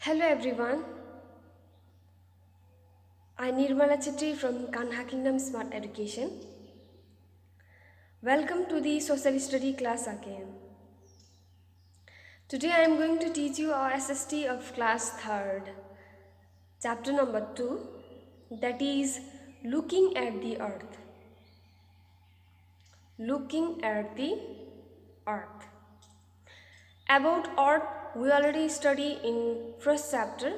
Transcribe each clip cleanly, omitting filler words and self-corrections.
Hello everyone, I'm Nirmala Chitri from Kanha Kingdom Smart Education. Welcome to the social study class again. Today I am going to teach you our SST of class 3rd, chapter number 2, that is looking at the earth. Looking at the earth. About earth we already study in first chapter,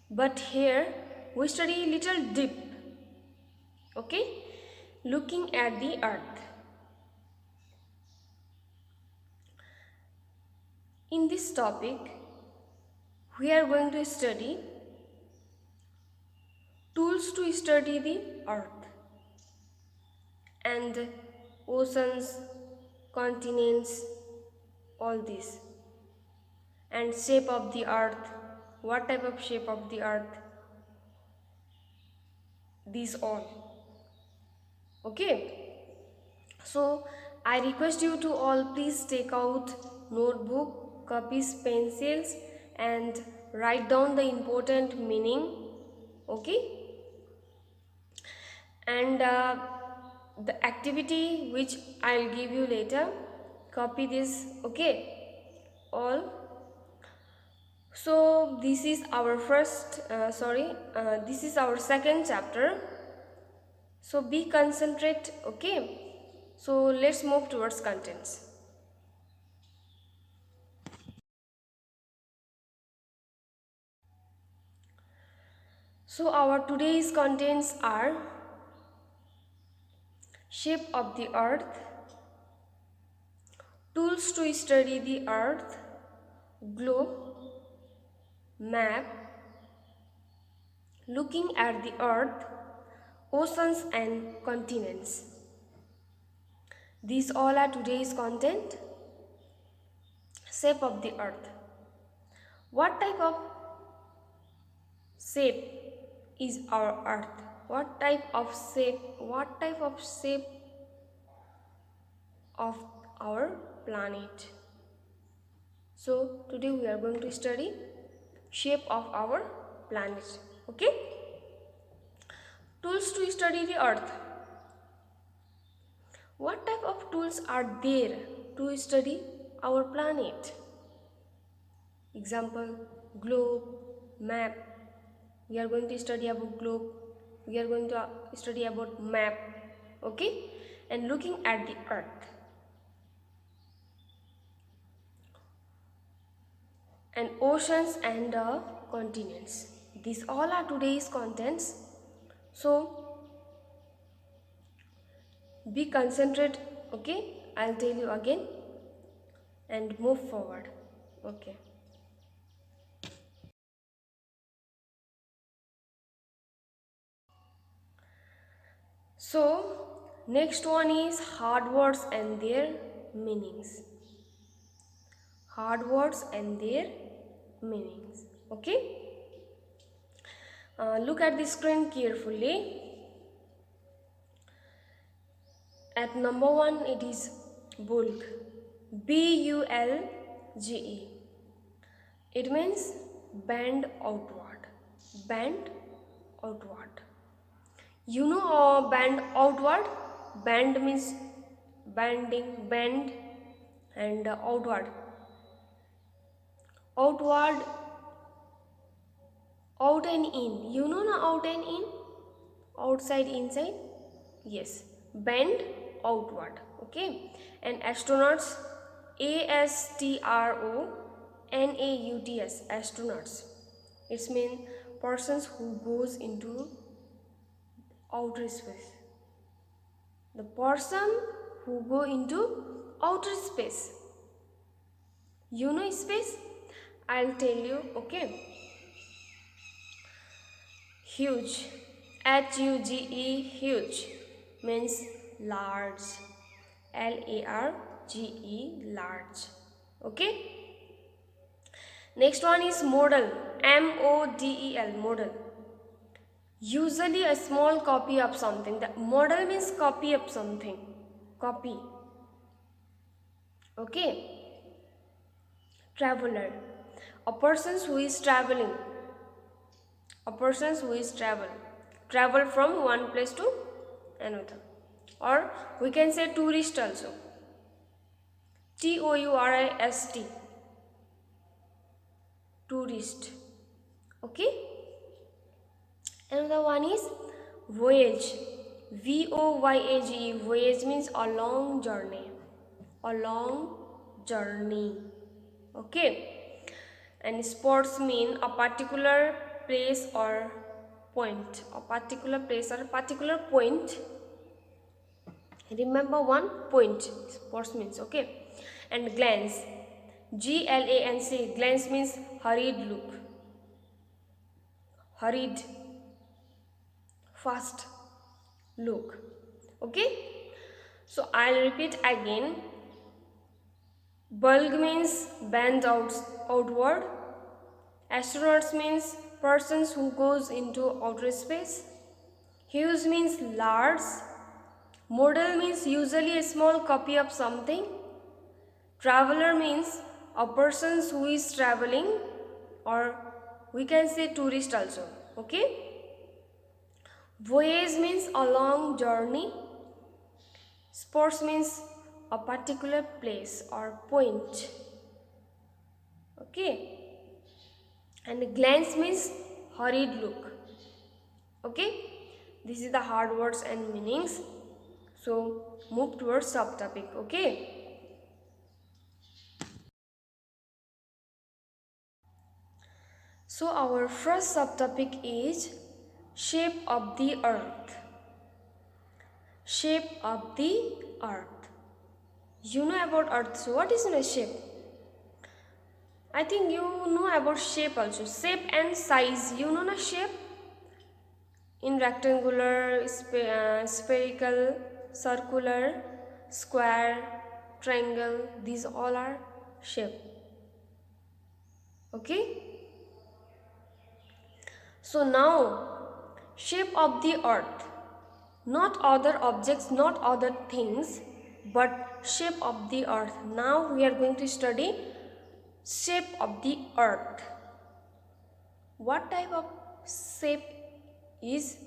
but here we study little deep. Okay? Looking at the earth. In this topic, we are going to study tools to study the earth and oceans, continents, all this, and shape of the earth, what type of shape of the earth, these all. Okay, so I request you to all please take out notebook, copies, pencils and write down the important meaning. Okay, and the activity which I'll give you later, copy this. Okay, all. So this is our this is our second chapter, so be concentrate. Okay, so let's move towards contents. So our today's contents are shape of the earth, tools to study the earth, globe, map, looking at the earth, oceans and continents. These all are today's content. Shape of the earth. What type of shape is our earth? What type of shape of our planet? So today we are going to study shape of our planet. Okay? Tools to study the earth. What type of tools are there to study our planet? Example, globe, map. We are going to study about globe. We are going to study about map. Okay? And looking at the earth. And oceans and continents. These all are today's contents. So be concentrate. Okay? I'll tell you again and move forward. Okay. So next one is hard words and their meanings. Hard words and their meanings. Okay? Look at the screen carefully. At number 1 it is bulk. B-U-L-G-E. It means bend outward. Bend outward. You know bend outward? Bend means bending, bend and outward. Outward, out and in. You know na out and in? Outside, inside? Yes. Bend outward. Okay. And astronauts, astronauts, astronauts. It means persons who goes into outer space. The person who go into outer space. You know space? I'll tell you. Okay. Huge. H-U-G-E, huge means large. L-A-R-G-E, large. Okay. Next one is model. M-O-D-E-L, model. Usually a small copy of something. The model means copy of something. Copy. Okay. Traveler. A a person who is traveling, a person who is travel from one place to another, or we can say tourist also, tourist, tourist. Okay. Another one is voyage, voyage. Voyage means a long journey, a long journey. Okay. And sports mean a particular place or point, a particular place or a particular point. Remember one point, sports means. Okay. And glance, glance, glance means hurried look, hurried, fast look. Okay. So I'll repeat again. Bulk means bend outward. Astronauts means persons who goes into outer space. Huge means large. Model means usually a small copy of something. Traveler means a person who is traveling, or we can say tourist also. Okay. Voyage means a long journey. Sports means a particular place or point. Okay. And glance means hurried look. Okay. This is the hard words and meanings. So move towards subtopic. Okay. So our first subtopic is shape of the earth. Shape of the earth. You know about earth, so what is a shape? I think you know about shape also. Shape and size. You know na shape? In rectangular, spherical, circular, square, triangle, these all are shape. Okay. So now, shape of the earth, not other objects, not other things, but shape of the earth. Now we are going to study shape of the earth. What type of shape is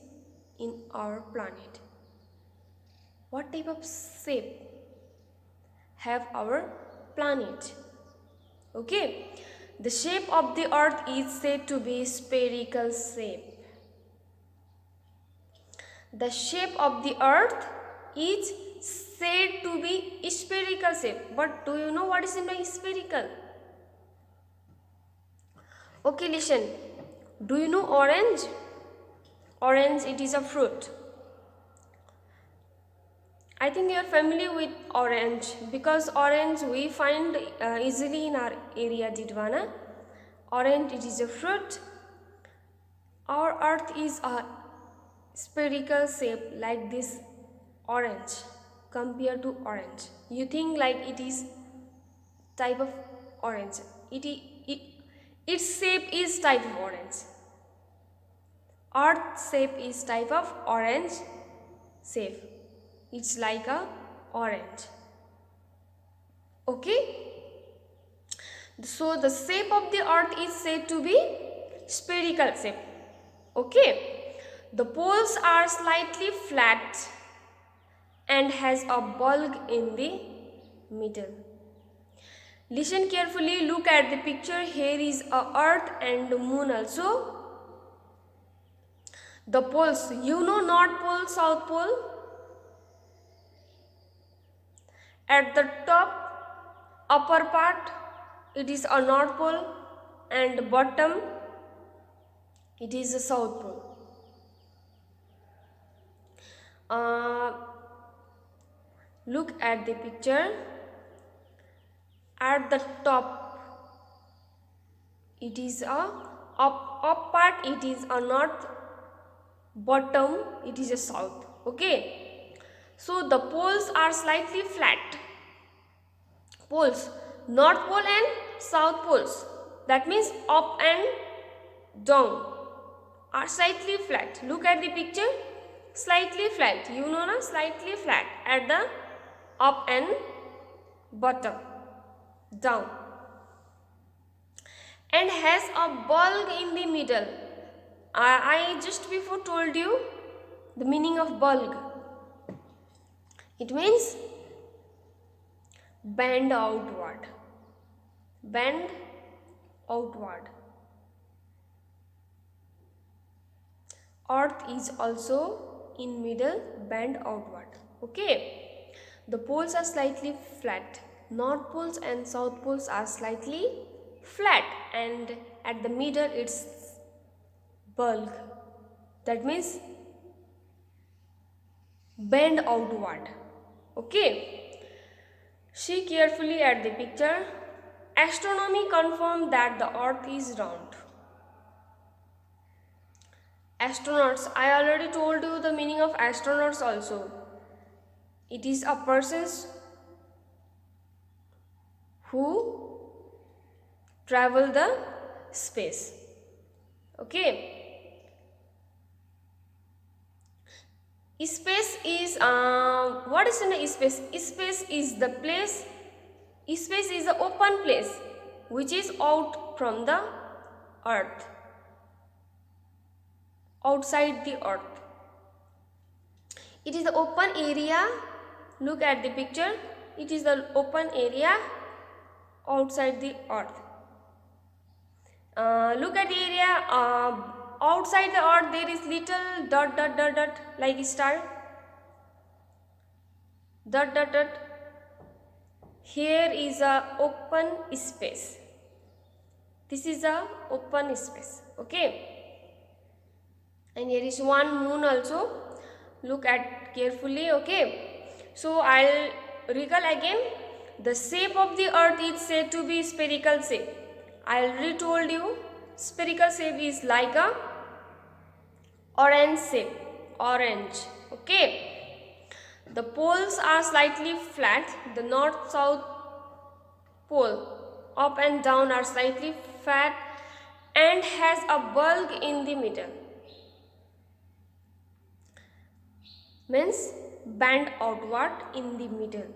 in our planet? What type of shape have our planet? Okay. The shape of the earth is said to be spherical shape. The shape of the earth is said to be spherical shape. But do you know what is in the spherical? Okay, listen. Do you know orange? Orange, it is a fruit. I think you are familiar with orange, because orange we find easily in our area, Didwana. Orange, it is a fruit. Our earth is a spherical shape like this orange. Compared to orange, you think like it is type of orange. Its shape is type of orange. Earth shape is type of orange shape. It's like a orange. Okay. So the shape of the earth is said to be spherical shape. Okay. The poles are slightly flat and has a bulge in the middle. Listen carefully, look at the picture. Here is a earth and moon also. The poles, you know North Pole, South Pole. At the top, upper part, it is a North Pole, and bottom, it is a South Pole. Look at the picture. At the top, it is a up part, it is a north, bottom, it is a south. Okay. So the poles are slightly flat. Poles, North Pole and South Poles, that means up and down, are slightly flat. Look at the picture. Slightly flat, you know na, slightly flat at the up and bottom, down. and has a bulb in the middle. I just before told you the meaning of bulb. It means bend outward. Bend outward. Earth is also in middle, bend outward. Okay. The poles are slightly flat. North poles and south poles are slightly flat, and at the middle it's bulb. That means bend outward. Okay. See carefully at the picture. Astronomy confirmed that the earth is round. Astronauts, I already told you the meaning of astronauts also. It is a person who travel the space. Okay. Space is what is in space? Space is the place. Space is the open place which is out from the earth, outside the earth. It is the open area. Look at the picture. It is the open area outside the earth. Look at the area outside the earth. There is little dot dot dot dot like a star. Dot dot dot. Here is a open space. This is a open space. Okay. And here is one moon also. Look at carefully. Okay. So I'll recall again. The shape of the earth is said to be spherical shape. I already told you spherical shape is like a orange shape. Orange. Okay. The poles are slightly flat. The north-south pole up and down are slightly flat and has a bulb in the middle. Means bend outward in the middle.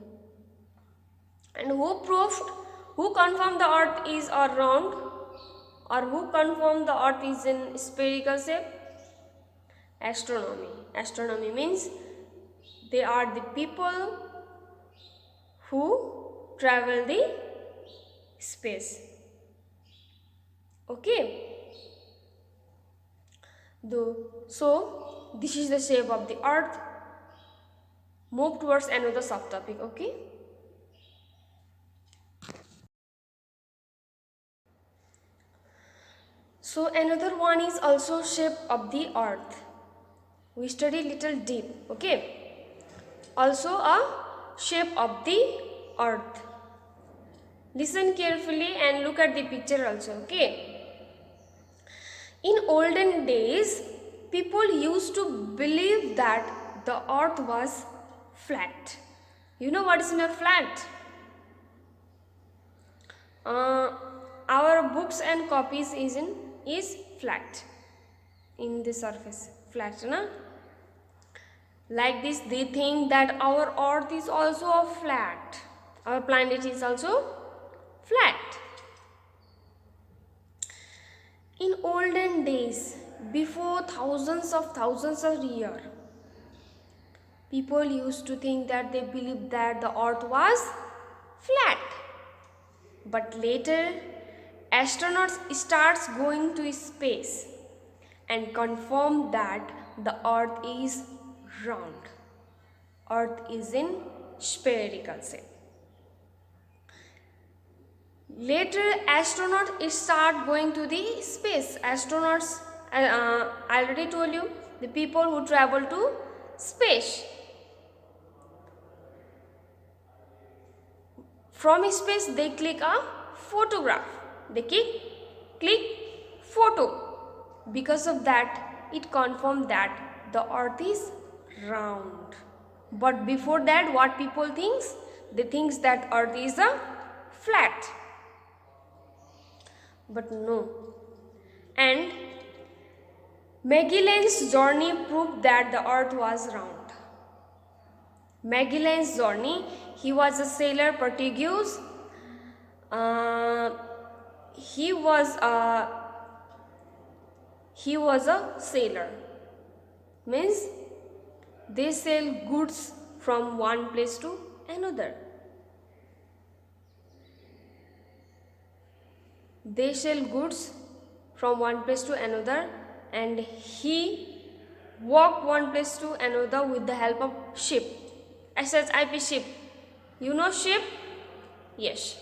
And who confirmed the earth is a round, or who confirmed the earth is in spherical shape? Astronomy. Astronomy means they are the people who travel the space. Okay. So this is the shape of the earth. Move towards another subtopic. Okay. So another one is also shape of the earth. We study little deep. Okay. Also a shape of the earth. Listen carefully and look at the picture also. Okay. In olden days, people used to believe that the earth was flat. You know what is in a flat? Our books and copies is flat in the surface. Flat, na? Like this, they think that our earth is also a flat. Our planet is also flat. In olden days, before thousands of years, people used to think that they believed that the earth was flat. But later, astronauts starts going to space and confirm that the earth is round. Earth is in spherical shape. Later, astronauts start going to the space. Astronauts, I already told you, the people who travel to space. From space, they click a photograph. They click photo. Because of that, it confirmed that the earth is round. But before that, what people thinks? They thinks that earth is a flat. But no. And Magellan's journey proved that the earth was round. Magellan's journey, he was a sailor Portuguese. he was a sailor, means they sell goods from one place to another. They sell goods from one place to another, and he walked one place to another with the help of ship. SHIP, ship. You know ship? Yes.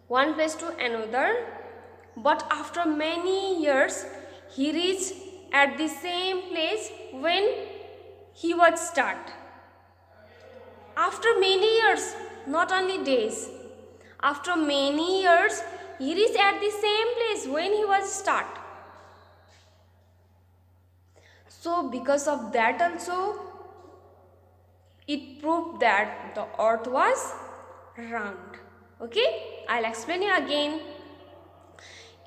One place to another, but after many years he reached at the same place when he was start. After many years, not only days, after many years he reached at the same place when he was start. So because of that also, it proved that the earth was round. Okay, I'll explain you again.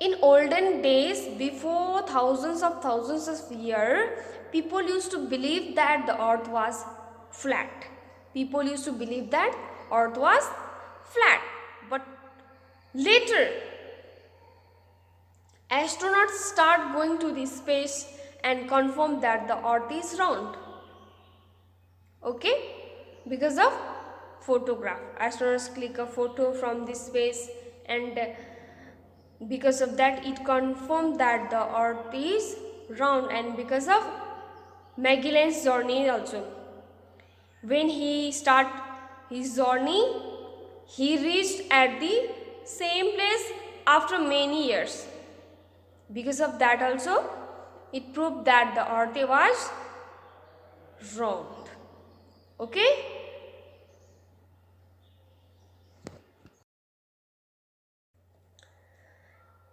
In olden days, before thousands of years, people used to believe that the earth was flat. People used to believe that earth was flat. But later, astronauts start going to the space and confirm that the earth is round. Okay, because of photograph, astronauts click a photo from the space, and because of that it confirmed that the earth is round. And because of Magellan's journey also, when he start his journey, he reached at the same place after many years. Because of that also, it proved that the earth was round. Okay.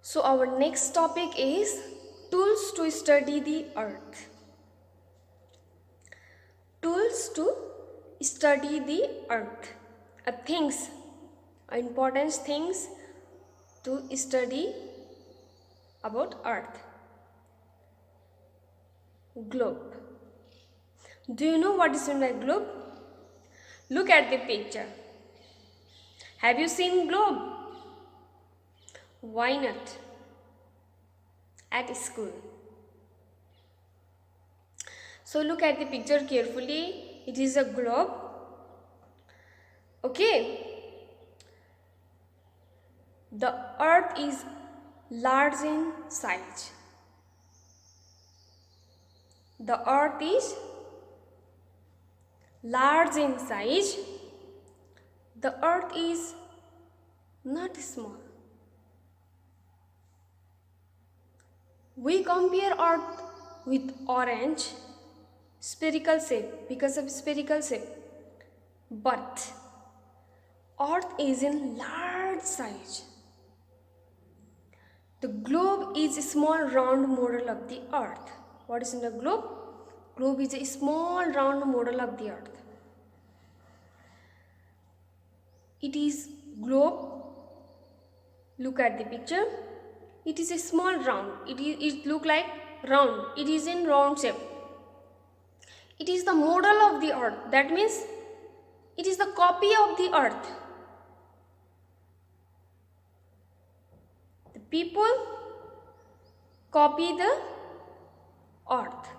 So our next topic is tools to study the earth. Tools to study the earth. Things, important things to study about earth. Globe. Do you know what is in a globe? Look at the picture. Have you seen globe? Why not? At school. So look at the picture carefully. It is a globe. Okay. The earth is large in size. The earth is large in size. The earth is not small. We compare earth with orange, spherical shape, because of spherical shape. But earth is in large size. The globe is a small round model of the earth. What is in the globe? Globe is a small round model of the earth. It is globe. Look at the picture. It is a small round. It look like round. It is in round shape. It is the model of the earth. That means it is the copy of the earth. The people copy the earth.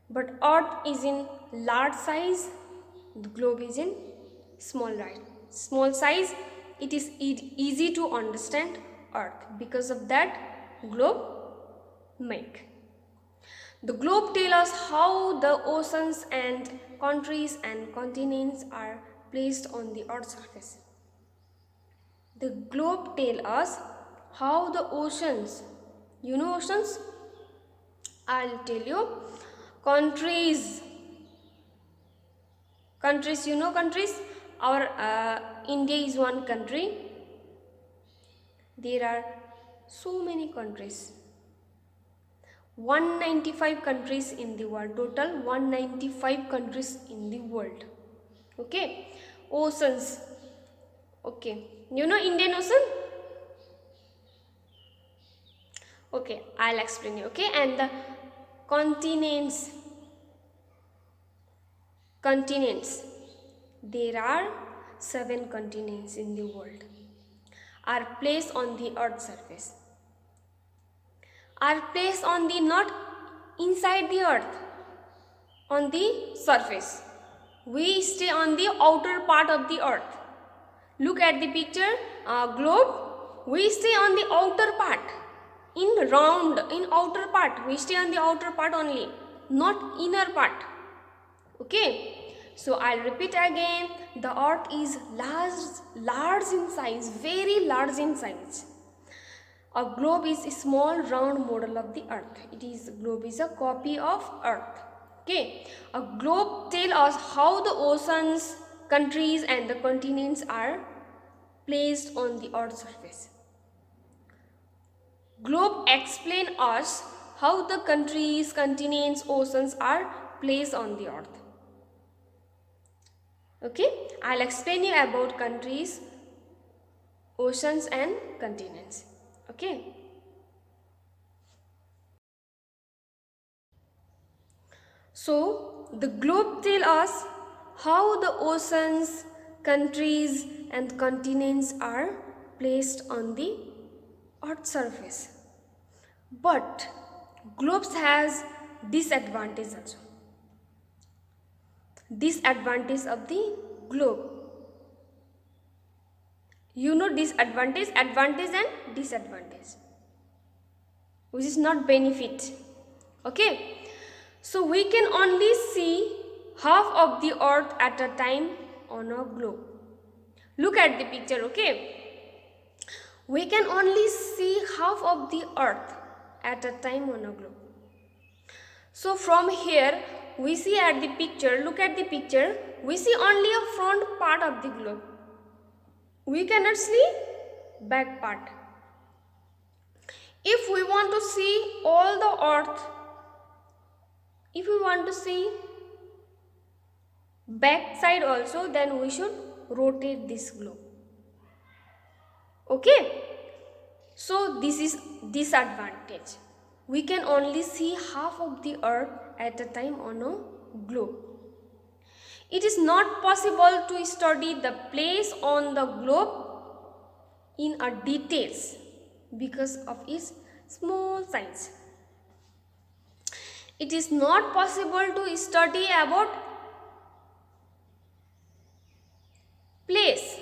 But earth is in large size. The globe is in small size. It is easy to understand earth. Because of that, globe make. The globe tells us how the oceans and countries and continents are placed on the earth's surface. The globe tells us how the oceans, you know oceans? I'll tell you. Countries, you know countries? Our India is one country. There are so many countries. 195 countries in the world. Total 195 countries in the world. Okay. Oceans. Okay. You know Indian Ocean? Okay. I'll explain you. Okay. And the continents. There are 7 continents in the world are placed on the earth's surface, are placed on the, not inside the earth, on the surface. We stay on the outer part of the earth. Look at the picture, globe. We stay on the outer part, in outer part. We stay on the outer part only, not inner part. Okay. So I'll repeat again. The earth is large in size, very large in size. A globe is a small round model of the earth. Globe is a copy of earth. Okay. A globe tells us how the oceans, countries and the continents are placed on the earth's surface. Globe explain us how the countries, continents, oceans are placed on the earth. Okay, I'll explain you about countries, oceans and continents. Okay. So the globe tells us how the oceans, countries and continents are placed on the earth's surface. But globes has disadvantage also. Disadvantage of the globe. You know disadvantage, advantage and disadvantage, which is not benefit. Okay. So we can only see half of the earth at a time on a globe. Look at the picture, okay. We can only see half of the earth at a time on a globe. So from here we see at the picture, look at the picture, we see only a front part of the globe. We cannot see back part. If we want to see all the earth, if we want to see back side also, then we should rotate this globe. Okay. So this is disadvantage. We can only see half of the earth at a time on a globe. It is not possible to study the place on the globe in a details because of its small size. It is not possible to study about place.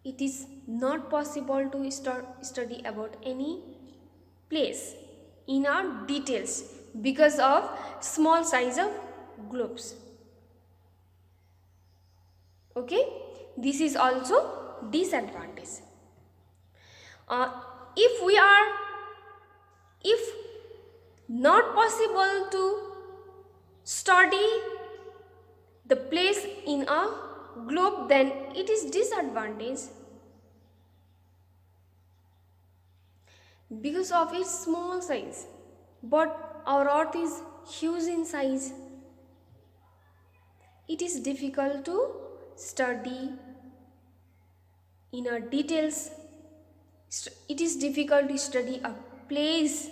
It is not possible to study about any place in our details because of small size of globes. Okay, this is also disadvantage. If not possible to study the place in a globe, then it is disadvantage because of its small size. But our earth is huge in size. It is difficult to study in a details. It is difficult to study a place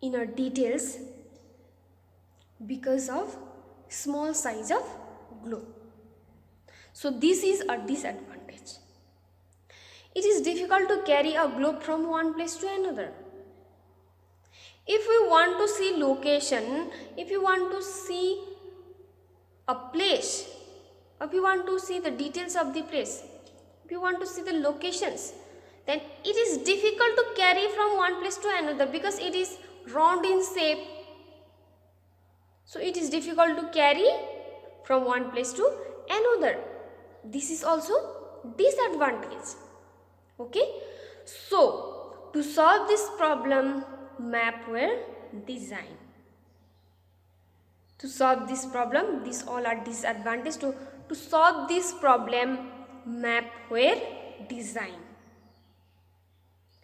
in a details because of small size of globe. So this is a disadvantage. It is difficult to carry a globe from one place to another. If we want to see location, if you want to see a place, if you want to see the details of the place, if you want to see the locations, then it is difficult to carry from one place to another because it is round in shape. So it is difficult to carry from one place to another. This is also disadvantage. Okay. So to solve this problem, map were designed. To solve this problem, these all are disadvantages. To solve this problem, map were designed.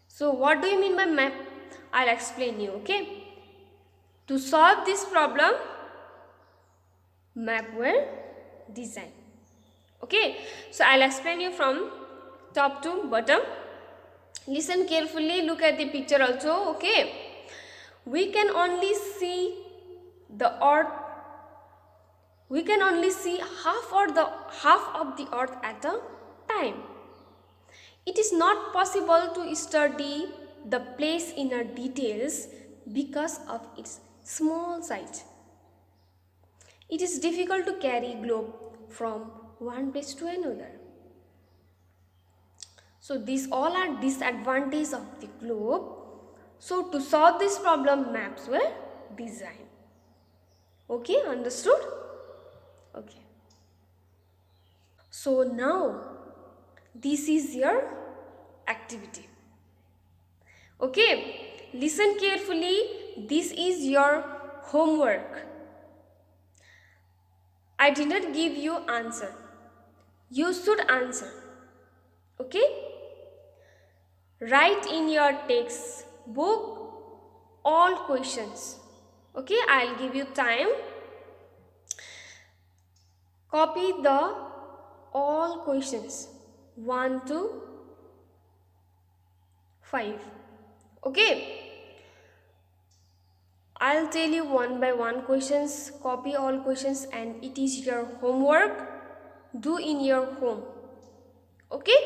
So what do you mean by map? I'll explain you. Okay. To solve this problem, map were designed. Okay. So I'll explain you from top to bottom. Listen carefully, look at the picture also. Okay. We can only see the earth We can only see half of the earth at a time. It is not possible to study the place in details because of its small size. It is difficult to carry globe from one place to another. So these all are disadvantages of the globe. So to solve this problem, maps were designed. Okay, understood? Okay. So now this is your activity. Okay, listen carefully. This is your homework. I did not give you answer. You should answer. Okay? Write in your textbook all questions. Okay, I'll give you time. Copy the all questions 1 to 5. Okay, I'll tell you one by one questions. Copy all questions and it is your homework. Do in your home. Okay,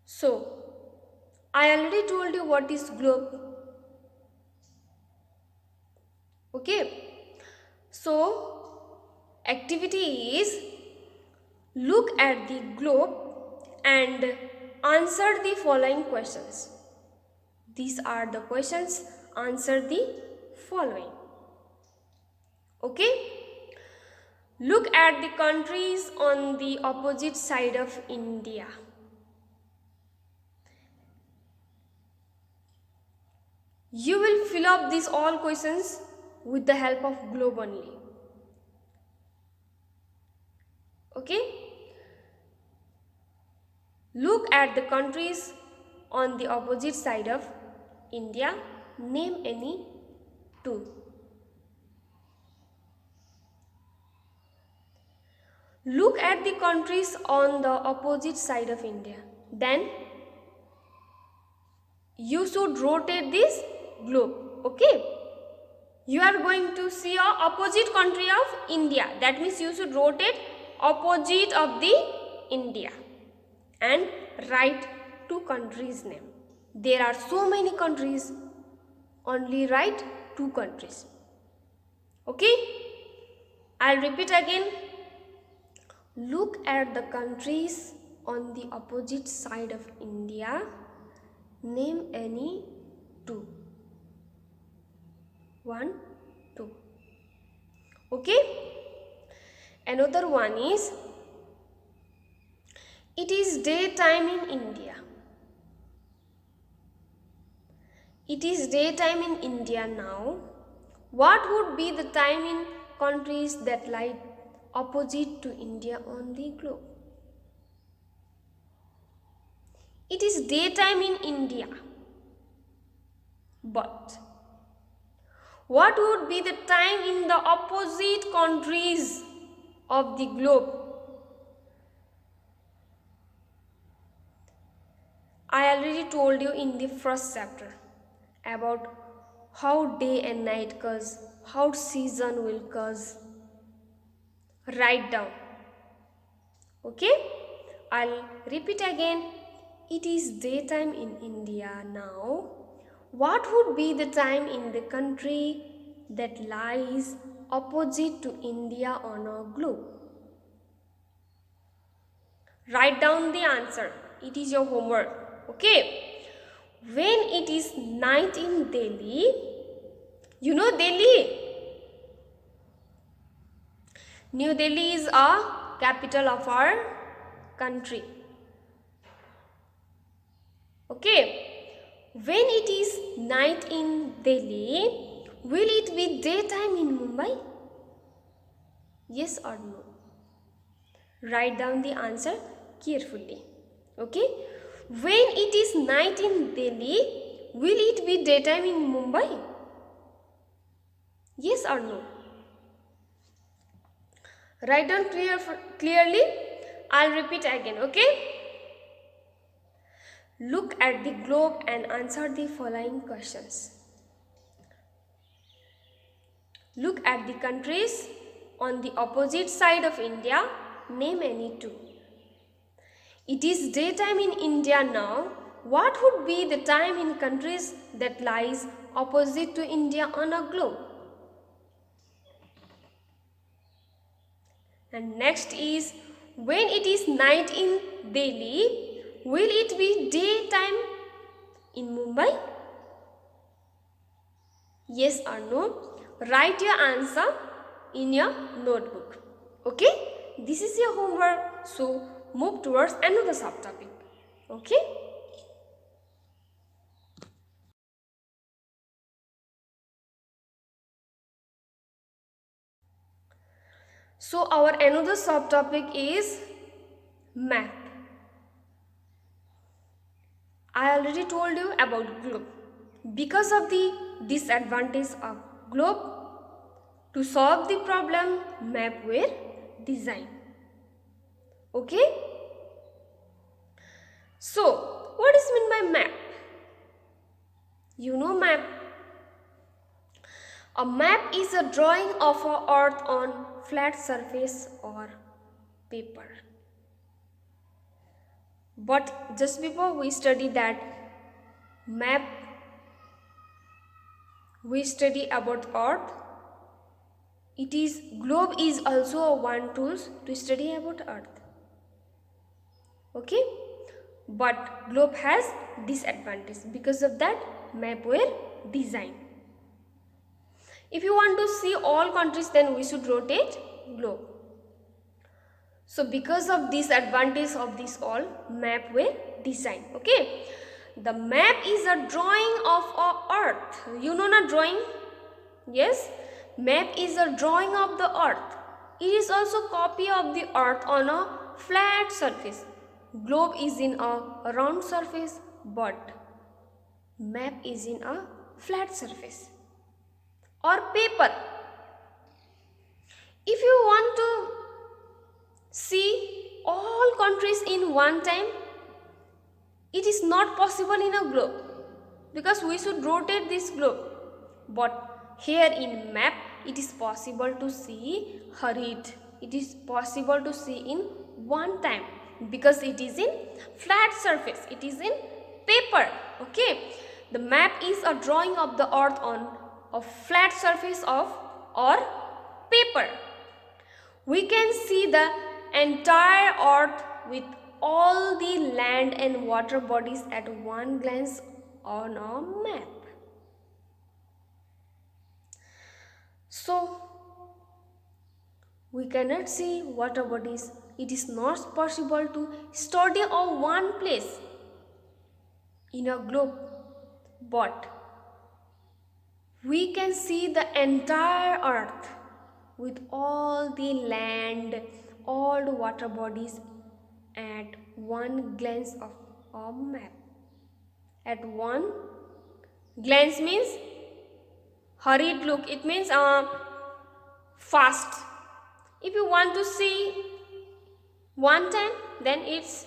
so I already told you what is globe. Okay, so activity is look at the globe and answer the following questions. These are the questions. Answer the following. Okay, look at the countries on the opposite side of India. You will fill up these all questions with the help of globe only. Okay, look at the countries on the opposite side of India. Name any two. Look at the countries on the opposite side of India. Then you should rotate this globe. Okay, you are going to see a opposite country of India. That means you should rotate opposite of the India and write two countries name. There are so many countries, only write two countries. Okay, I'll repeat again. Look at the countries on the opposite side of India. Name any two. 1, 2. Okay, another one is it is daytime in India. It is daytime in India now. What would be the time in countries that lie opposite to India on the globe? It is daytime in India. But what would be the time in the opposite countries of the globe? I already told you in the first chapter about how day and night cause, how season will cause. Write down. Okay, I'll repeat again. It is daytime in India now. What would be the time in the country that lies opposite to India on our globe? Write down the answer. It is your homework. Okay. When it is night in Delhi, you know Delhi? New Delhi is a capital of our country. Okay. When it is night in Delhi, will it be daytime in Mumbai? Yes or no? Write down the answer carefully. Okay. When it is night in Delhi, will it be daytime in Mumbai? Yes or no? Write down clearly. I'll repeat again. Okay. Look at the globe and answer the following questions. Look at the countries on the opposite side of India. Name any two. It is daytime in India now. What would be the time in countries that lies opposite to India on a globe? And next is, when it is night in Delhi, will it be daytime in Mumbai? Yes or no? Write your answer in your notebook. Okay? This is your homework. So move towards another subtopic. Okay? So our another subtopic is map. I already told you about globe. Because of the disadvantage of globe, to solve the problem, map were designed. Okay? So, what is meant by map? You know map. A map is a drawing of a earth on flat surface or paper. But just before we study that map, we study about earth. It is globe is also a one tool to study about earth. Okay? But globe has disadvantage. Because of that, map were designed. If you want to see all countries, then we should rotate globe. So because of this advantage of this all, map were designed. Okay? The map is a drawing of a earth. You know not drawing? Yes? Map is a drawing of the earth. It is also copy of the earth on a flat surface. Globe is in a round surface, but map is in a flat surface or paper. If you want to see all countries in one time, it is not possible in a globe because we should rotate this globe. But here in map, it is possible to see hurried. It is possible to see in one time because it is in flat surface. It is in paper. Okay. The map is a drawing of the earth on a flat surface of or paper. We can see the entire earth with all the land and water bodies at one glance on a map. So, we cannot see water bodies. It is not possible to study on one place in a globe, but we can see the entire earth with all the land, all the water bodies at one glance of a map. At one glance means hurried look. It means fast. If you want to see one time, then it's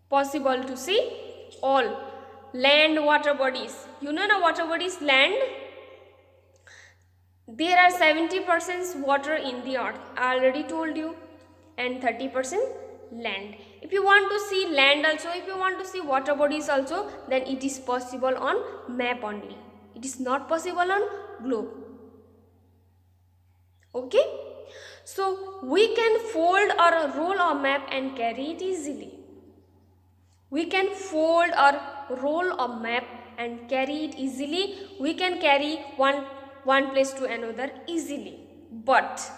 possible to see all land, water bodies. You know the water bodies, land. There are 70% water in the earth. I already told you, and 30% land. If you want to see land also, if you want to see water bodies also, then it is possible on map only. It is not possible on globe. Okay? So we can fold or roll a map and carry it easily. We can fold or roll a map and carry it easily. We can carry one place to another easily. But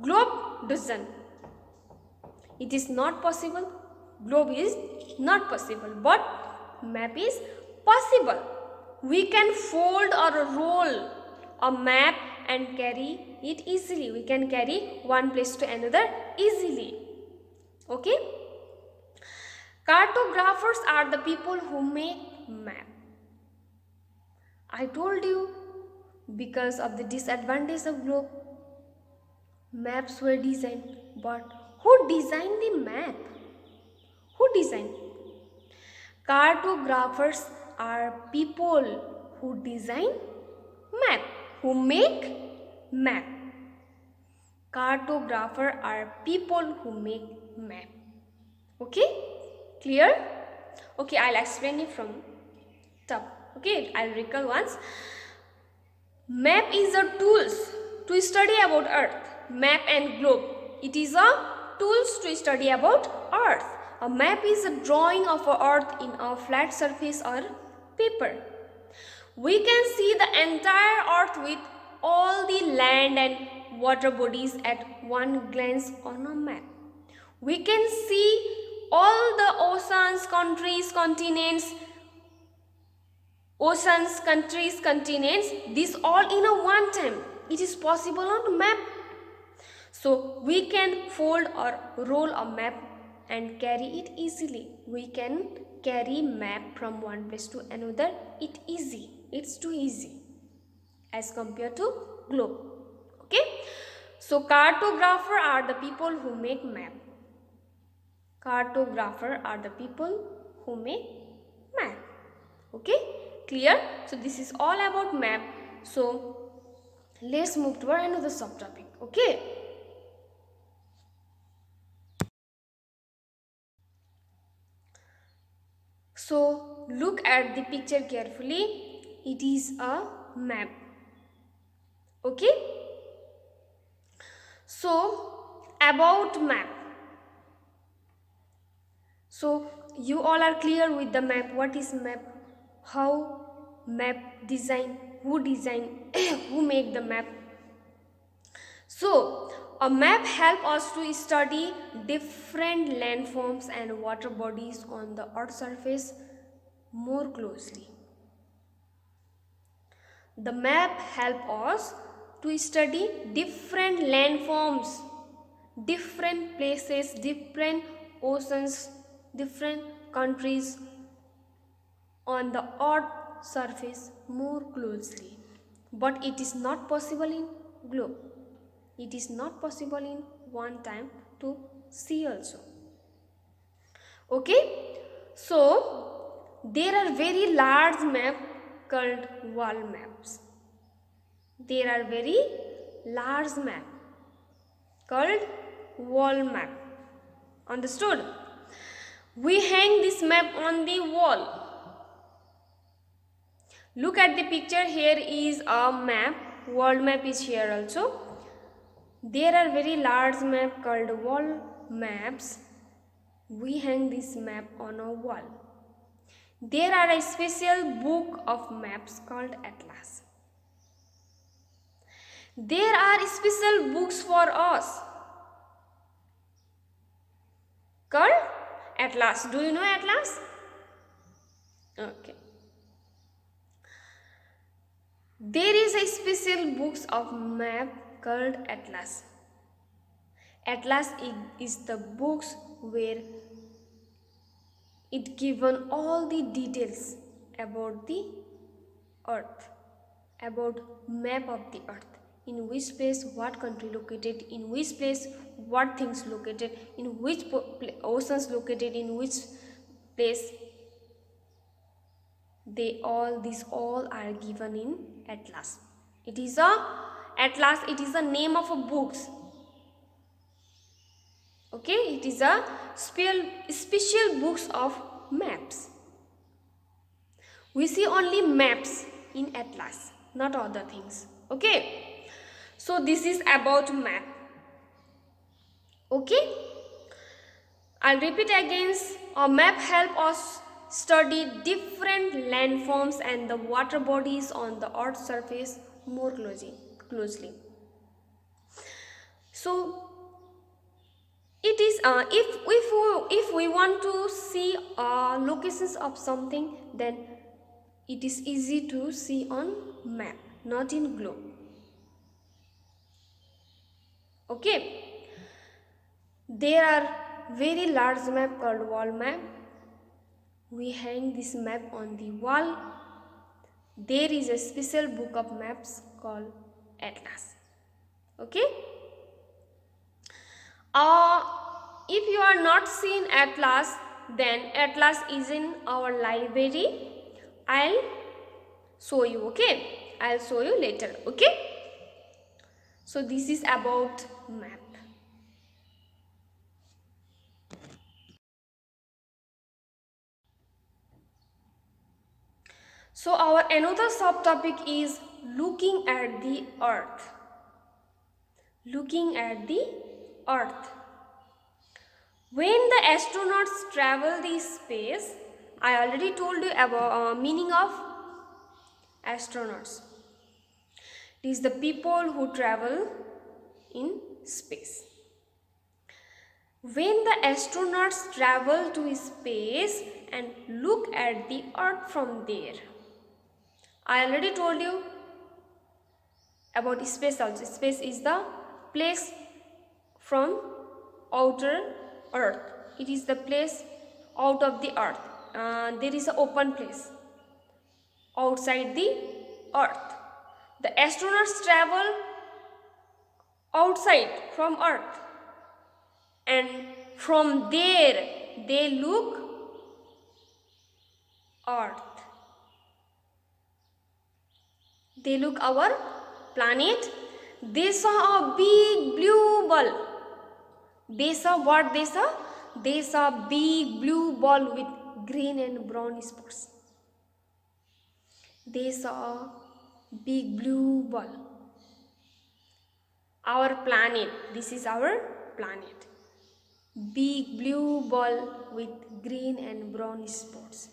globe doesn't. It is not possible. Globe is not possible. But map is possible. We can fold or roll a map and carry it easily. We can carry one place to another easily. Okay? Cartographers are the people who make map. I told you, because of the disadvantage of globe, maps were designed. But who designed the map? Who designed? Cartographers are people who design map, who make map. Cartographer are people who make map. Okay, clear? Okay, I'll explain it from top. Okay, I'll recall once. Map is a tools to study about earth. Map and globe, it is a tools to study about earth. A map is a drawing of a earth in a flat surface or paper. We can see the entire earth with all the land and water bodies at one glance on a map. We can see all the oceans, countries, continents, this all in a one time. It is possible on map. So we can fold or roll a map and carry it easily. We can carry map from one place to another. It's too easy as compared to globe. Okay. So cartographer are the people who make map. Cartographer are the people who make map. Okay, clear? So this is all about map. So let's move to another subtopic. Okay. So look at the picture carefully. It is a map. Okay. So about map. So you all are clear with the map. What is map? How map design? Who design? Who make the map? So a map helps us to study different landforms and water bodies on the earth's surface more closely. The map helps us to study different landforms, different places, different oceans, different countries on the earth's surface more closely. But it is not possible in globe. It is not possible in one time to see also. Okay. So there are very large maps called wall maps. There are very large map called wall map. Understood? We hang this map on the wall. Look at the picture. Here is a map. World map is here also. There are very large map called wall maps. We hang this map on a wall. There are a special book of maps called Atlas. There are special books for us called Atlas. Do you know Atlas? Okay. There is a special books of map called Atlas. Atlas is the books where it given all the details about the earth, about map of the earth, in which place what country located, in which place what things located, in which oceans located, in which place. These all are given in Atlas. It is a Atlas. It is the name of a books. Okay, it is a special books of maps. We see only maps in Atlas, not other things. Okay, so this is about map. Okay, I'll repeat again. A map help us study different landforms and the water bodies on the earth's surface more closely. So it is if we want to see locations of something, then it is easy to see on map, not in globe. Okay, there are very large map called wall map. We hang this map on the wall. There is a special book of maps called Atlas. Okay. If you are not seen Atlas, then Atlas is in our library. I'll show you. Okay, I'll show you later. Okay. So this is about map. So our another subtopic is looking at the earth. Looking at the earth. When the astronauts travel the space, I already told you about meaning of astronauts. It is the people who travel in space. When the astronauts travel to space and look at the earth from there, I already told you about space also. Space is the place from outer earth. It is the place out of the earth. There is an open place outside the earth. The astronauts travel outside from earth, and from there they look earth. They look our planet. They saw a big blue ball. They saw what they saw? They saw big blue ball with green and brown spots. They saw big blue ball. Our planet. This is our planet. Big blue ball with green and brown spots.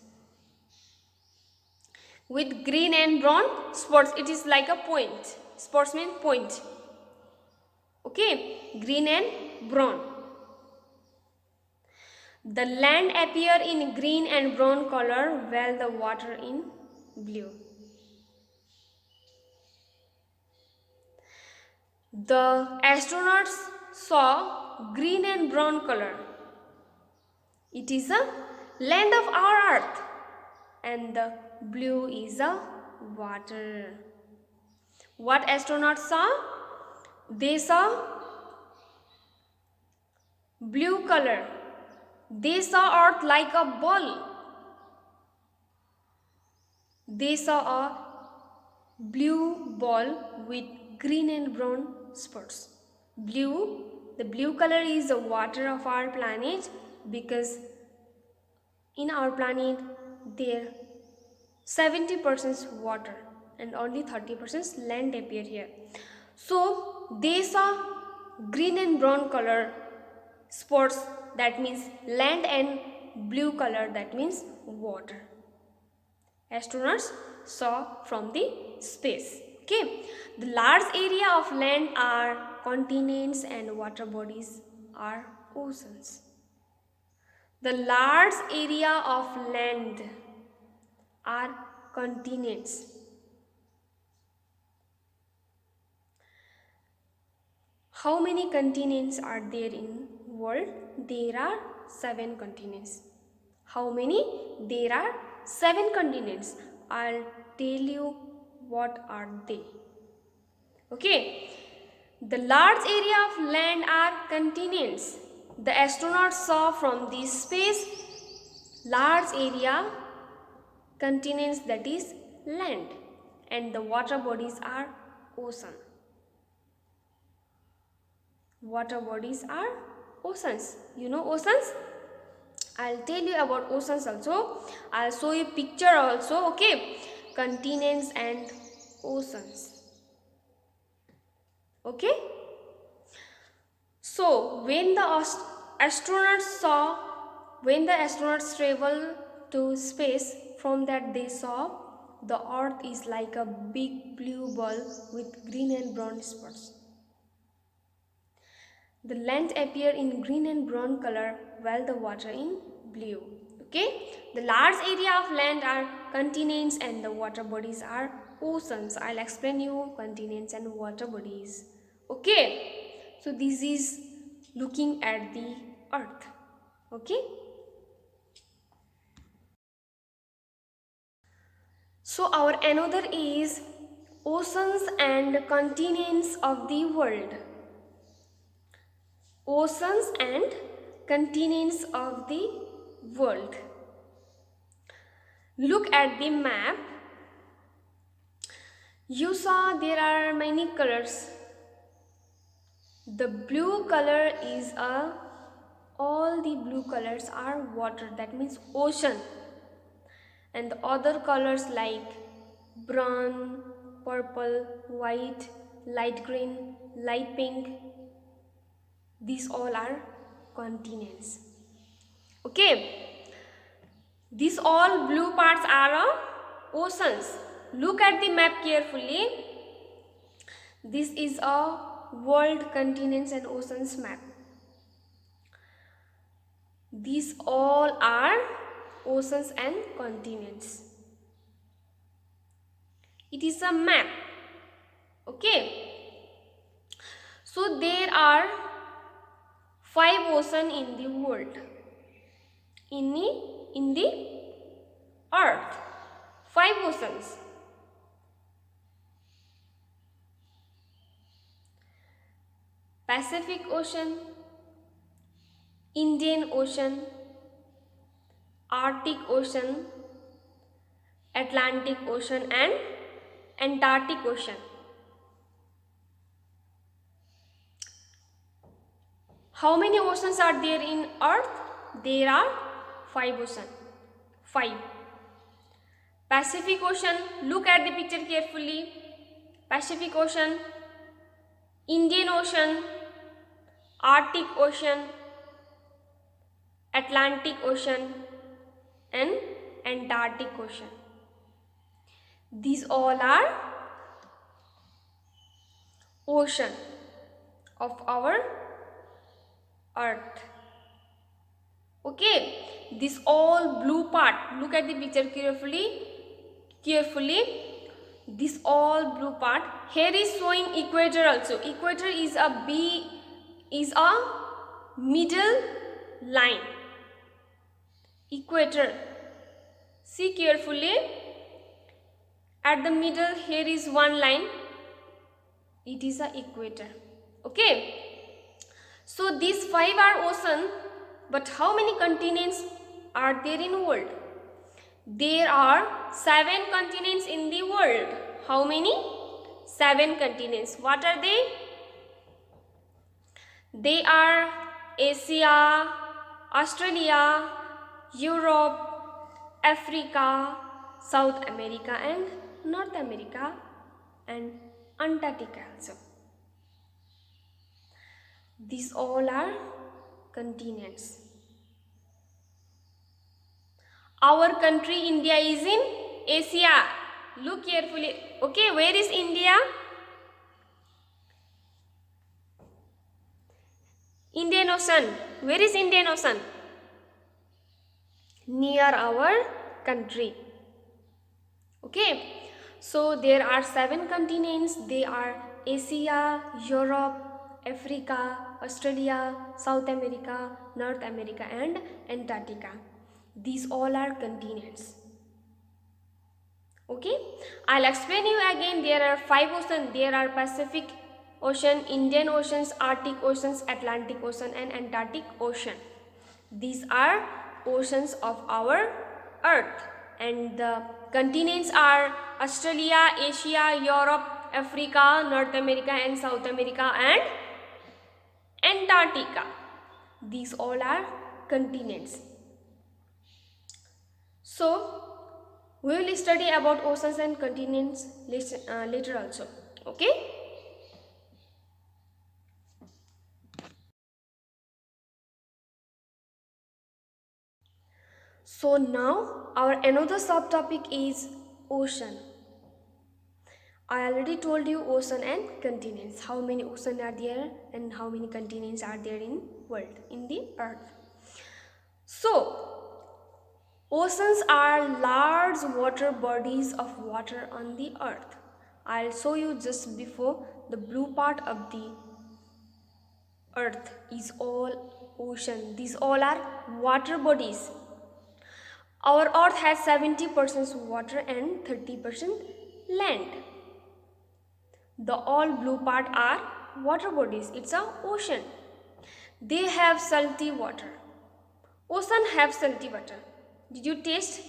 With green and brown spots, it is like a point. Spots mean point. Okay, green and brown. The land appear in green and brown color while the water in blue. The astronauts saw green and brown color. It is a land of our earth, and the blue is a water. What astronauts saw? They saw blue color. They saw earth like a ball. They saw a blue ball with green and brown spots. Blue, the blue color is the water of our planet, because in our planet there 70% water and only 30% land appear here. So they saw green and brown color spots, that means land, and blue color, that means water. Astronauts saw from the space. Okay, the large area of land are continents and water bodies are oceans. The large area of land are continents. How many continents are there in world? There are 7 continents. How many? There are 7 continents. I'll tell you what are they. Okay. The large area of land are continents. The astronauts saw from this space large area continents, that is land, and the water bodies are ocean. Water bodies are oceans. You know oceans? I'll tell you about oceans also. I'll show you picture also. Okay, continents and oceans. Okay. So when the astronauts travel to space, from that they saw the earth is like a big blue ball with green and brown spots. The land appear in green and brown color while the water in blue. Okay, the large area of land are continents and the water bodies are oceans. I'll explain you continents and water bodies. Okay, so this is looking at the earth. Okay, so our another is oceans and continents of the world. Oceans and continents of the world. Look at the map. You saw there are many colors. The blue color is all the blue colors are water, that means ocean. And the other colors like brown, purple, white, light green, light pink, these all are continents. Okay, these all blue parts are oceans. Look at the map carefully. This is a world continents and oceans map. These all are oceans and continents. It is a map. Okay. So there are 5 oceans in the world. In the earth. 5 oceans. Pacific Ocean, Indian Ocean, Arctic Ocean, Atlantic Ocean and Antarctic Ocean. How many oceans are there in earth? There are 5 oceans. 5. Pacific Ocean, look at the picture carefully. Pacific Ocean, Indian Ocean, Arctic Ocean, Atlantic Ocean and Antarctic Ocean. These all are ocean of our earth. Okay, this all blue part, look at the picture carefully. This all blue part, here is showing equator also. Equator is a middle line. Equator, see carefully, at the middle here is one line, it is a equator. Okay, so these 5 are ocean, but how many continents are there in world? There are 7 continents in the world. How many? 7 continents. What are they? They are Asia, Australia, Europe, Africa, South America and North America and Antarctica also. These all are continents. Our country India is in Asia. Look carefully. Okay, where is India? Indian Ocean. Where is Indian Ocean? Near our country. Okay, so there are 7 continents. They are Asia, Europe, Africa, Australia, South America, North America and Antarctica. These all are continents. Okay, I'll explain you again. There are 5 oceans. There are Pacific Ocean, Indian Oceans, Arctic Oceans, Atlantic Ocean and Antarctic Ocean. These are oceans of our earth, and the continents are Australia, Asia, Europe, Africa, North America and South America and Antarctica. These all are continents. So we will study about oceans and continents later also. Okay. So now our another subtopic is ocean. I already told you ocean and continents. How many oceans are there and how many continents are there in world, in the earth. So oceans are large water bodies of water on the earth. I'll show you just before. The blue part of the earth is all ocean. These all are water bodies. Our earth has 70% water and 30% land. The all blue part are water bodies. It's a ocean. They have salty water. Ocean have salty water. Did you taste?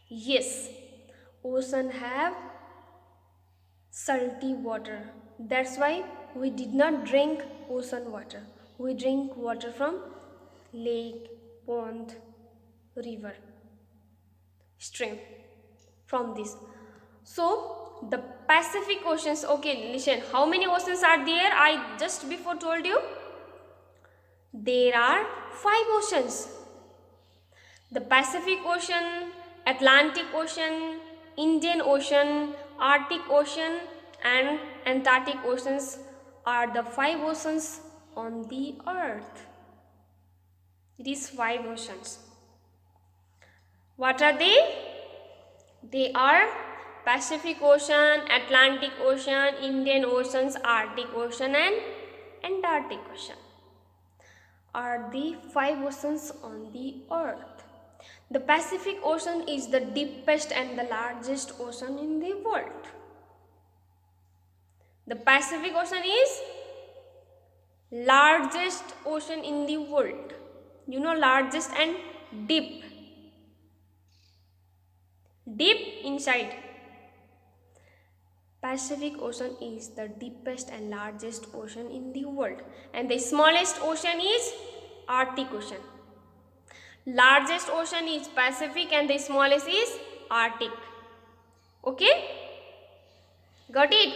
Yes. Ocean have salty water. That's why we did not drink ocean water. We drink water from lake, pond, river, stream, from this. So the Pacific Oceans, okay, listen, how many oceans are there? I just before told you. There are 5 oceans. The Pacific Ocean, Atlantic Ocean, Indian Ocean, Arctic Ocean and Antarctic Oceans are the 5 oceans on the earth. It is 5 oceans. What are they? They are Pacific Ocean, Atlantic Ocean, Indian Oceans, Arctic Ocean and Antarctic Ocean are the 5 oceans on the earth. The Pacific Ocean is the deepest and the largest ocean in the world. The Pacific Ocean is largest ocean in the world. You know, largest and deep. Deep inside. Pacific Ocean is the deepest and largest ocean in the world. And the smallest ocean is Arctic Ocean. Largest ocean is Pacific and the smallest is Arctic. Okay? Got it?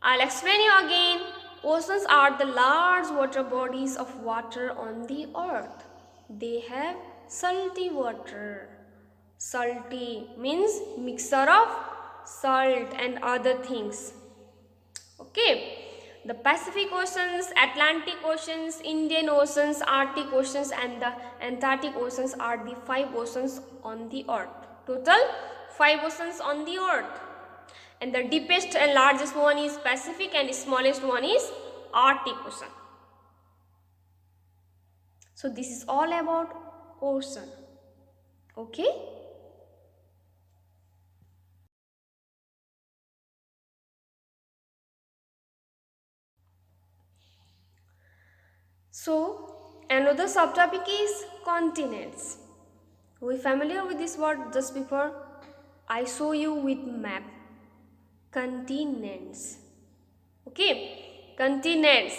I'll explain you again. Oceans are the large water bodies of water on the earth. They have salty water. Salty means mixture of salt and other things. Okay. The Pacific Oceans, Atlantic Oceans, Indian Oceans, Arctic Oceans and the Antarctic Oceans are the 5 oceans on the earth. Total 5 oceans on the earth. And the deepest and largest one is Pacific and the smallest one is Arctic Ocean. So this is all about ocean. Okay? So another subtopic is continents. We familiar with this word just before I show you with map. Continents. Okay, continents.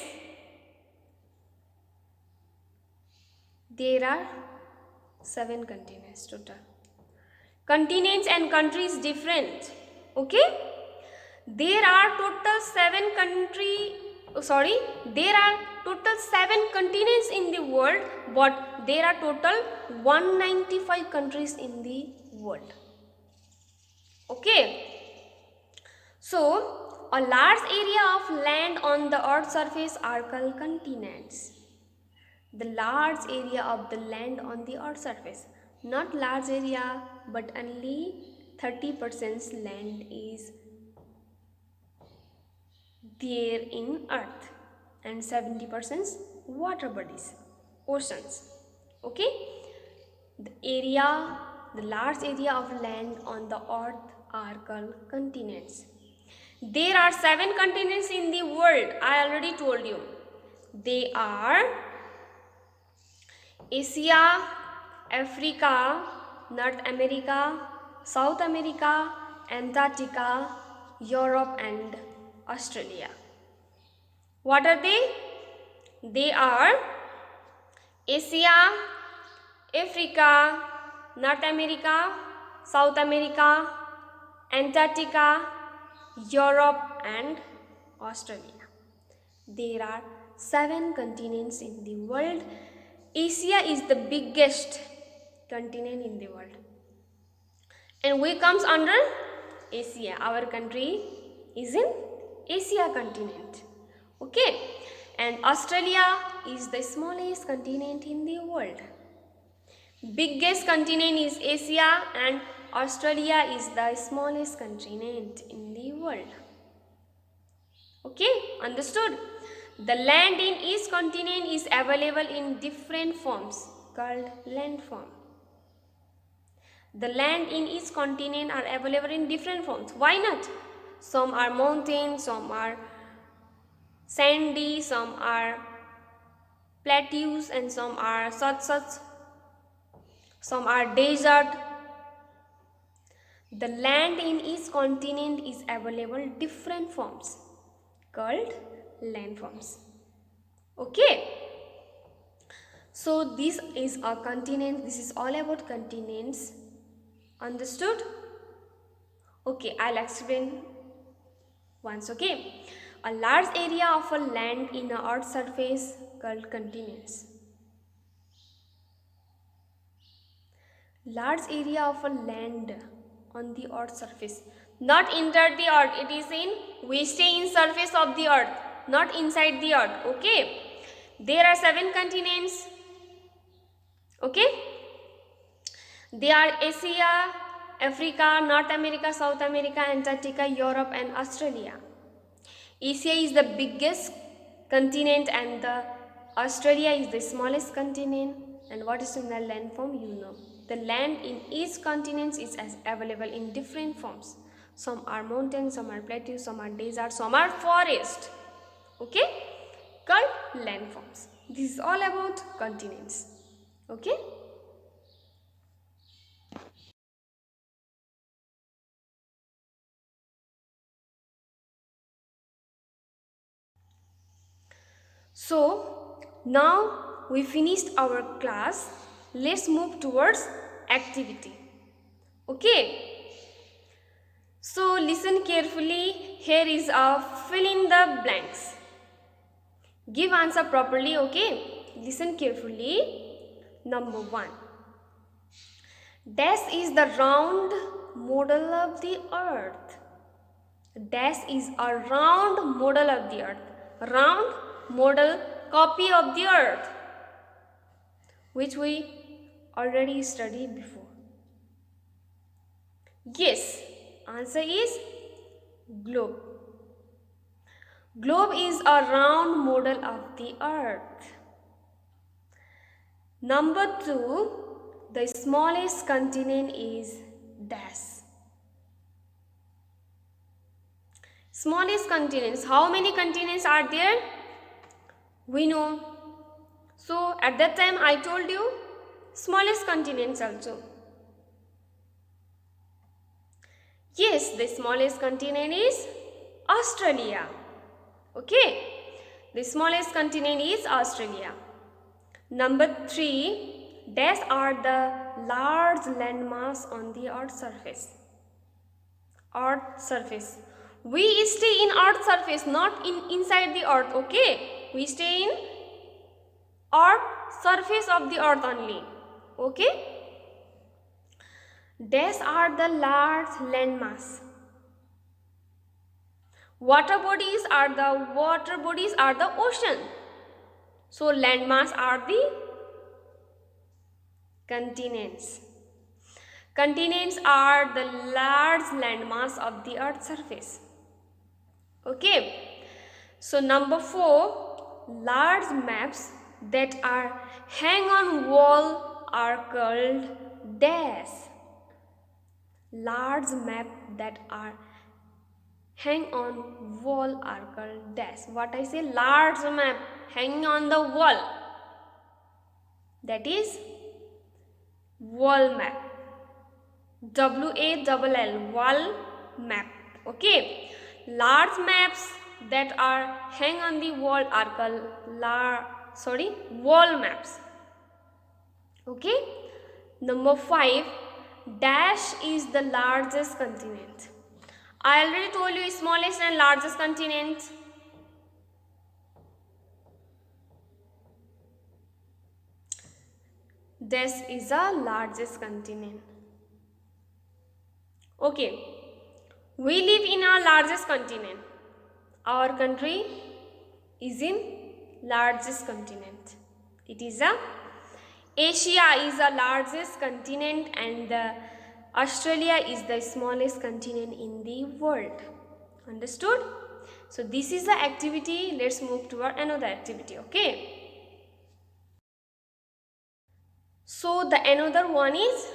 There are 7 continents total. Continents and countries different. Okay, there are total 7 continents in the world, but there are total 195 countries in the world. Okay. So, a large area of land on the earth's surface are called continents. The large area of the land on the earth's surface. Not large area, but only 30% land is there in earth and 70% water bodies, oceans. Okay? The large area of land on the earth are called continents. There are 7 continents in the world. I already told you. They are Asia, Africa, North America, South America, Antarctica, Europe and Australia. What are they? They are Asia, Africa, North America, South America, Antarctica, Europe and Australia. There are 7 continents in the world. Asia is the biggest continent in the world. And we comes under Asia. Our country is in Asia continent. Okay. And Australia is the smallest continent in the world. Biggest continent is Asia and Australia is the smallest continent in the world. Okay, understood? The land in each continent is available in different forms called landform. The land in each continent are available in different forms. Why not? Some are mountains, some are sandy, some are plateaus and some are some are desert. The land in each continent is available different forms. called landforms. Okay. So this is a continent. This is all about continents. Understood? Okay, I'll explain once. Okay. A large area of a land in a earth's surface called continents. Large area of a land on the earth's surface, not inside the earth. It is in, we stay in surface of the earth, not inside the earth. Okay. There are 7 continents. Okay. They are Asia, Africa, North America, South America, Antarctica, Europe and Australia. Asia is the biggest continent and the Australia is the smallest continent. And what is in the landform, you know. The land in each continent is available in different forms. Some are mountains, some are plateaus, some are deserts, some are forest. Okay, called landforms. This is all about continents. Okay. So now we finished our class. Let's move towards activity. Okay. So listen carefully. Here is a fill in the blanks. Give answer properly. Okay. Listen carefully. Number 1. Dash is the round model of the earth. Dash is a round model of the earth. Round model copy of the earth, which we already studied before. Yes, answer is globe. Globe is a round model of the earth. Number 2, the smallest continent is dash. Smallest continents. How many continents are there? We know. So at that time I told you smallest continents also. Yes, the smallest continent is Australia. Okay. The smallest continent is Australia. Number 3, dash are the large landmass on the earth's surface. Earth's surface. We stay in earth's surface, not inside the earth. Okay. We stay in earth surface of the earth only. Okay. Dash are the large landmass. Water bodies are the ocean. So landmass are the continents. Continents are the large landmass of the earth's surface. Okay. So number 4, large maps that are hang on wall are called dash. Large map that are hang on wall are called dash. What I say? Large map hanging on the wall. That is wall map. WALL, wall map. Okay. Large maps that are hang on the wall are called wall maps. Okay. Number 5, dash is the largest continent. I already told you smallest and largest continent. Dash is the largest continent. Okay. We live in our largest continent. Our country is in largest continent. It is Asia is the largest continent and Australia is the smallest continent in the world. Understood? So this is the activity. Let's move to another activity. Okay. So the another one is,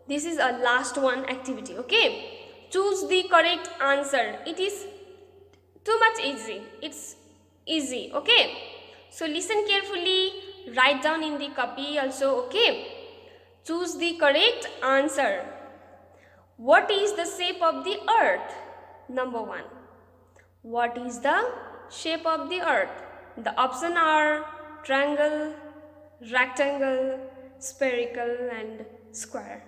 this is a last one activity. Okay. Choose the correct answer. It is too much easy. It's easy. Okay. So listen carefully. Write down in the copy also. Okay. Choose the correct answer. What is the shape of the earth? Number 1. What is the shape of the earth? The option are triangle, rectangle, spherical and square.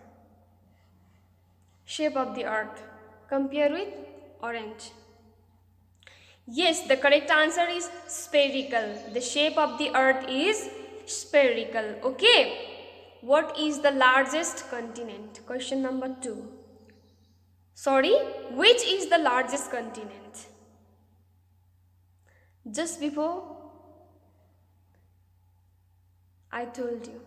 Shape of the earth. Compare with orange. Yes, the correct answer is spherical. The shape of the earth is spherical. Okay. What is the largest continent? Question number 2. Sorry, which is the largest continent? Just before I told you.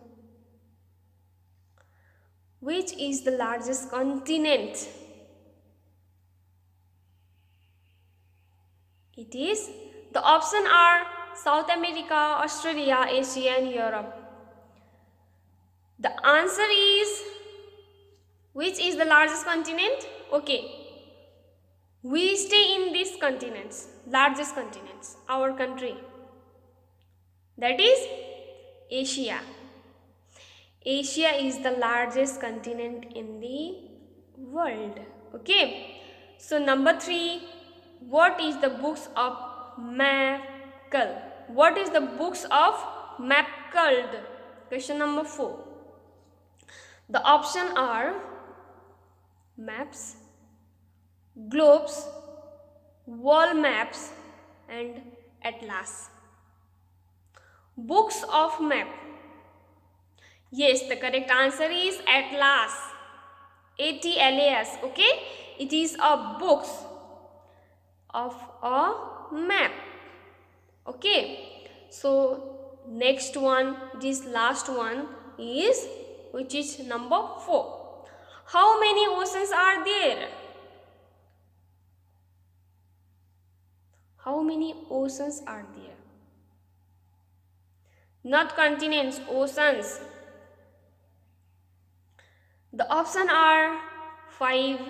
Which is the largest continent? It is, the option are South America, Australia, Asia and Europe. The answer is, which is the largest continent? Okay. We stay in these continents, largest continents, our country. That is Asia. Asia is the largest continent in the world. Okay. So number 3, what is the books of Mackle? What is the books of Mackle? Question number 4. The option are maps, globes, wall maps and atlas. Books of map. Yes, the correct answer is atlas. ATLAS. Okay, it is a books of a map. Okay, so next one, this last one is, which is number 4. How many oceans are there? How many oceans are there? Not continents, oceans. The options are 5,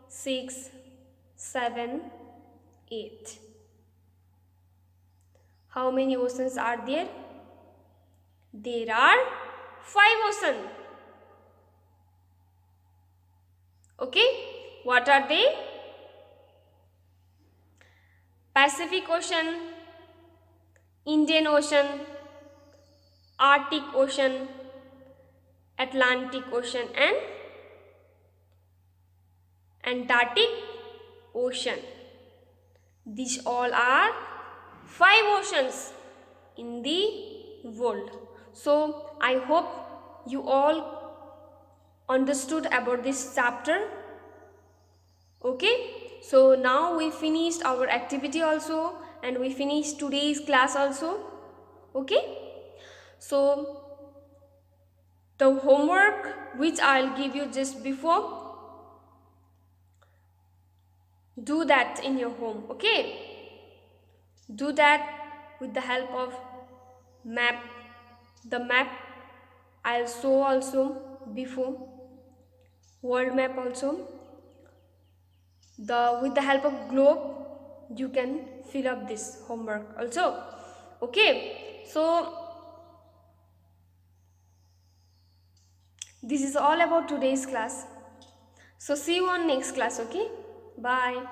6, 7, 8. How many oceans are there? There are 5 oceans. Okay, what are they? Pacific Ocean, Indian Ocean, Arctic Ocean, Atlantic Ocean and Antarctic Ocean. These all are 5 oceans in the world. So I hope you all understood about this chapter. Okay, so now we finished our activity also and we finished today's class also. Okay, so the homework which I'll give you just before, do that in your home. Okay, do that with the help of map. The map I'll show also before, world map also. With the help of globe you can fill up this homework also. Okay, so this is all about today's class. So see you on next class. Okay, bye.